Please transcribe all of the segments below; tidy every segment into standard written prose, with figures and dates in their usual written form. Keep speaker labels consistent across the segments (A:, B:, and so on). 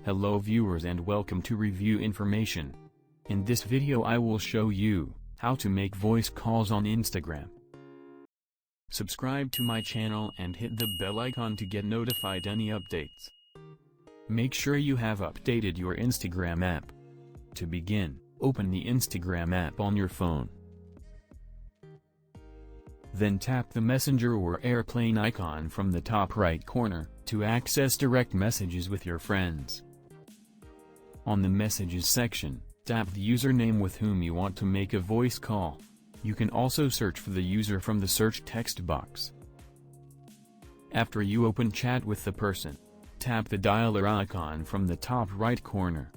A: Hello viewers and welcome to Review Information. In this video I will show you how to make voice calls on Instagram. Subscribe to my channel and hit the bell icon to get notified any updates. Make sure you have updated your Instagram app. To begin, open the Instagram app on your phone. Then tap the Messenger or airplane icon from the top right corner to access direct messages with your friends. On the Messages section, tap the username with whom you want to make a voice call. You can also search for the user from the search text box. After you open chat with the person, tap the dialer icon from the top right corner.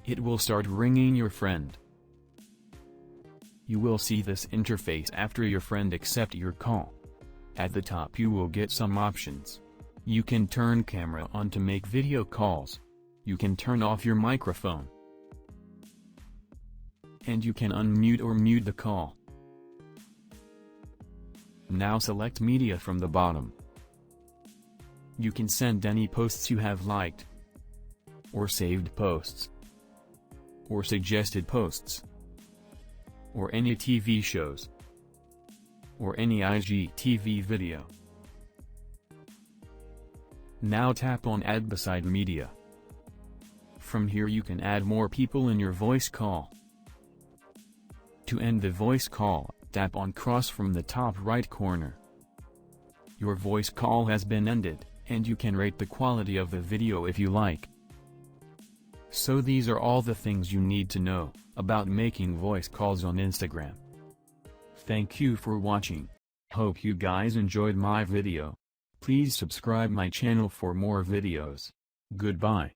A: It will start ringing your friend. You will see this interface after your friend accepts your call. At the top you will get some options. You can turn camera on to make video calls. You can turn off your microphone. And you can unmute or mute the call. Now select media from the bottom. You can send any posts you have liked, or saved posts, or suggested posts, or any TV shows, or any IGTV video. Now tap on Add Beside Media. From here you can add more people in your voice call. To end the voice call, tap on cross from the top right corner. Your voice call has been ended, and you can rate the quality of the video if you like. So these are all the things you need to know about making voice calls on Instagram. Thank you for watching. Hope you guys enjoyed my video. Please subscribe my channel for more videos. Goodbye.